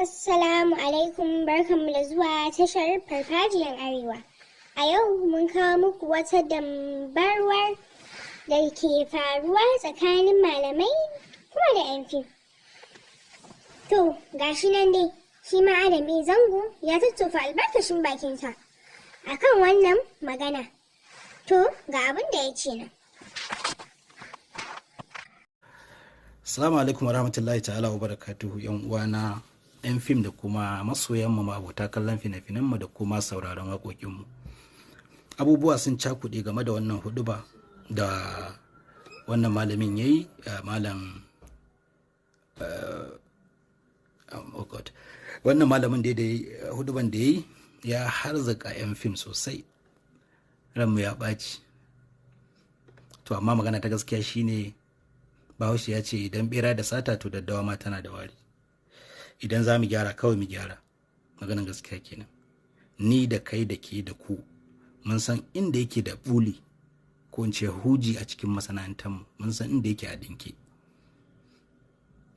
Assalamu alaikum, barkanmu da zuwa tashar Farfajiyar Arewa. A yau mun kawo muku wata dambarwar da ke faruwa tsakanin malamai kuma da 'yan fim. To, gashi nan dai, shi ma Adam A. Zango ya tattofa albarkacin bakinsa akan wannan magana. To, ga abin da ya ce nan. Assalamu alaikum warahmatullahi ta'ala wa barakatuhu, yan uwana 'yan fim da kuma masoyanmu abota kallon fina-finanmu da kuma sauraron waƙoƙinmu. Abubuwa sun cakuɗe game da wannan huduba da wannan malamin ya yi, wannan malamin da huduban da ya yi ya harzaka 'yan fim sosai, ranmu ya ɓaci. To amma magana ta gaskiya shine Bahaushe ya ce idan bera da sata to daddawa ma tana da wari. Idan za mu gyara kawai mu gyara, maganin gaskiya kenan. Ni da kai da ke da ku mun san inda yake da buli ko in ce huji a cikin masana'antarmu, mun san inda yake a dinke.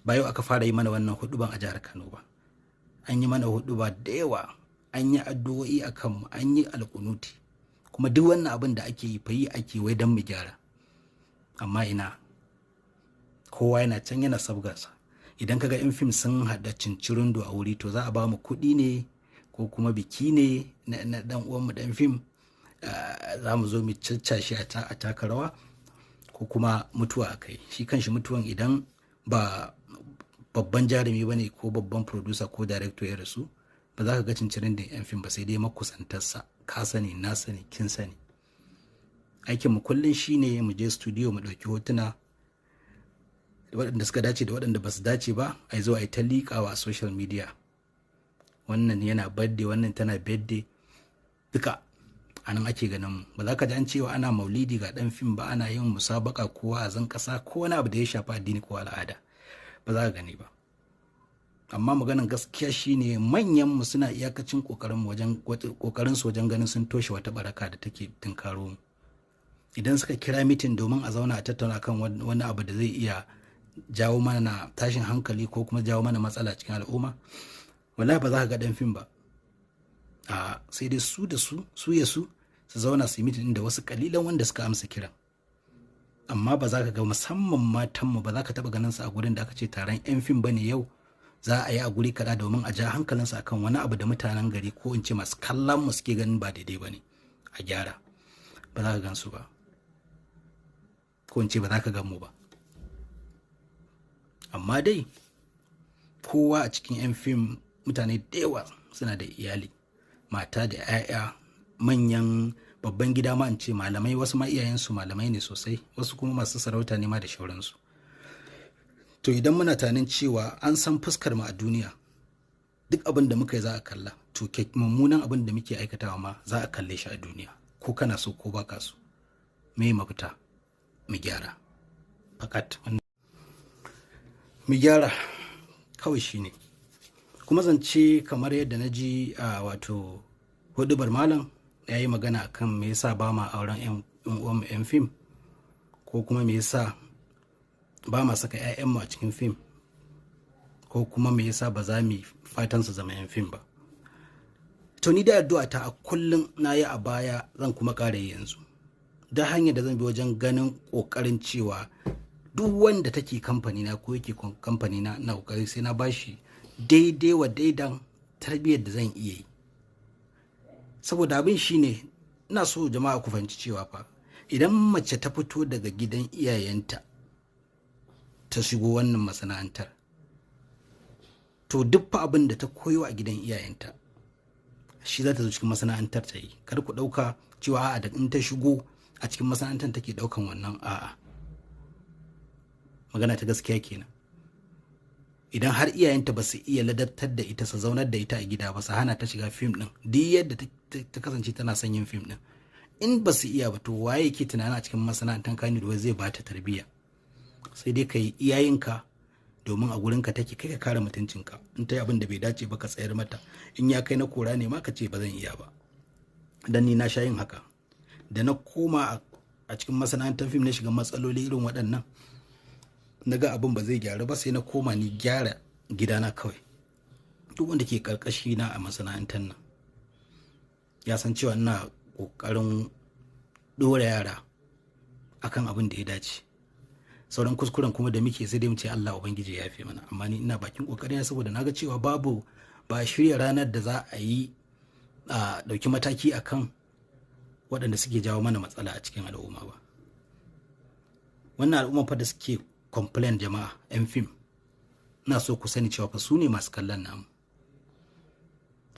Ba yau aka fara yi mana wannan huduban a jihar Kano ba, an yi mana huduba da yawa, an yi addu'o'i a kanmu, an yi alkunuti, kuma duk wannan abin da ake yi fa yi ake wai don mu gyara. Amma ina, kowa yana can yana sabgarsa. Idan kaga 'yan fim sun haɗa cincirindo a wuri, to za a ba mu kuɗi ne ko kuma biki ne na dan uwanmu dan fim, za mu zo mu caccashe a taka rawa ko kuma mutuwa a kai. Shi kanshi mutuwan idan ba babban jarumi ba ne ko babban producer ko director ya rasu, ba za ka ga cincirindon 'yan fim ba, sai dai makusantarsa. Ka sani, na sani, kin sani. Aikinmu kullum shine mu je studio mu ɗauki hotuna waɗanda suka dace da waɗanda ba su dace ba, a zo a yi ta liƙawa a social media. Wannan yana birthday, wannan tana birthday, duka a nan ake ganin mu. Ba za ka ji an cewa ana maulidi ga ɗan fim ba, ana yin musabaka ko a zan ƙasa ko wani abu da ya shafi addini ko al'ada, ba za ka gani ba. Amma maganin gaskiya shine manyan mu suna iyakacin ƙoƙarin su wajen ganin sun toshe wata baraka da take tunkaro mu. Idan suka kira mitin domin a zauna a tattauna kan wani abu da zai iya jawo mana tashin hankali ko kuma jawo mana matsala cikin al'umma, wallahi ba za ka ga dan fim ba. Sai dai su zauna su yi mitin da wasu kalilan wanda suka amsa kiran. Amma ba za ka ga, musamman matanmu, ba za ka taba ganin su a gurin da aka ce taron 'yan fim bane yau za a yi a guri kaɗa domin a ja hankalinsu akan wani abu da mutanen gari ko in ce masu kallon mu suke ganin ba daidai bane a gyara. Ba za ka gan su ba, ko in ce ba za ka gan mu ba. Amma dai kowa a cikin 'yan fim, mutane da yawa suna da iyali, mata da 'ya'ya, manyan babban gida ma in ce malamai, wasu ma iyayensu malamai ne sosai, wasu kuma masu sarauta ne ma da shauransu. To idan muna tunanin cewa an san fuskar mu a duniya, duk abin da muka yi za a kalla, to mummunan abin da muke aikatawa ma za a kalle shi a duniya, ko kana so ko baka so. Me mafita? Mu gyara. Fakat mu gyara kawai shine. Kuma zance kamar yadda na ji wato hudubar malam ya yi magana akan me yasa ba ma auren 'yan uwan 'yan fim, ko kuma me yasa ba ma saka 'ya'yanmu a cikin fim, ko kuma me yasa ba za mu fatan su zama 'yan fim ba. To ni da addu'a ta a kullum na yi a baya, zan kuma ƙara yanzu, da hanyar da zan bi wajen ganin ƙoƙarin cewa duk wanda take kamfani na ko yake kamfani na ƙoƙari sai na bashi daidai wa daidan tarbiyyar da zan iya yi. Saboda abin shine, ina so jama'a ku fahimci cewa fa idan mace ta fito daga gidan iyayenta ta shigo wannan masana'antar, to duk fa abin da ta koyo a gidan iyayenta shi za ta zo cikin masana'antar ta yi. Kar ku ɗauka cewa a'a da in ta shigo a cikin masana'antar take ɗaukan wannan, a'a. Magana ta gaskiya kenan. Idan har iyayenta ba su iya ladabtar da ita, su zaunar da ita a gida ba, su hana ta shiga fim din, duk yadda ta kasance tana son yin fim din, in ba su iya ba, to waye yake tunanin a cikin masana'antar kani da zai ba ta tarbiyya? Sai dai ka yi iyayenka, domin a gurinka take, kai ka kare mutuncinka. In ta yi abin da bai dace ba ka tsayar mata, in ya kai na kora ne ma ka ce ba zan iya ba. Dan ni na sha yin haka. Da na koma a cikin masana'antar fim na shiga matsaloli irin waɗannan, na ga abin ba zai gyaru ba, sai na koma ni gyara gidana kawai. duk wanda ke karkashi na a masana'antar nan ya san cewa ina kokarin dora yara akan abin da ya dace. Sauran kuskuren kuma da muke sai dai mu ce Allah ubangiji ya yafe mana, amma ni ina bakin kokarin saboda naga cewa ba shirya ranar da za a yi a dauki mataki akan waɗanda suke jawo mana matsala a cikin al'umma ba. Wannan al'umma fa da suke complain jama'a, 'yan fim, ina so ku sani cewa fa su ne masu kallon namu.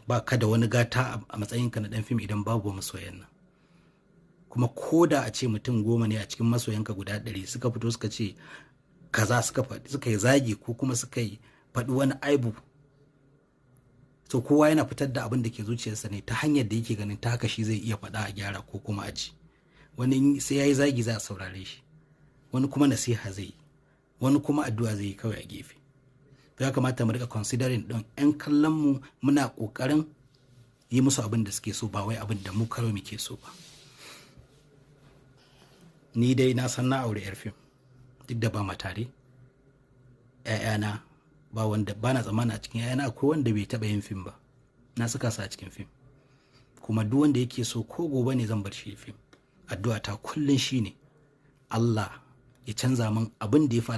Ba ka da wani gata a matsayinka na ɗan fim idan babu masoyan nan. Kuma ko da a ce mutum 10 ne a cikin masoyanka guda 100 suka fito suka ce kaza, suka yi zagi ko kuma suka yi faɗi wani aibu, to kowa yana fitar da abin da ke zuciyarsa ne ta hanyar da yake ganin ta haka shi zai iya faɗa a gyara ko kuma a ji. Wani sai ya yi zagi za a saurare shi, wani kuma nasiha zai yi, wani kuma addu'a zai yi kawai a gefe. Ya kamata mu rika considering don 'yan kallon mu muna ƙoƙarin yi musu abin da suke so, ba wai abin da mu karo muke so ba. Ni dai na san na aure 'yar fim, duk da ba ma tare. 'Ya'yana ba wanda ba na tsammana a cikin 'ya'yana akwai wanda bai taɓa yin fim ba, na saka su a cikin fim. Kuma duk wanda yake so ko gobe ne zan bar shi fim. Addu'a ta kullum shine Allah ya canza min abin da ya fi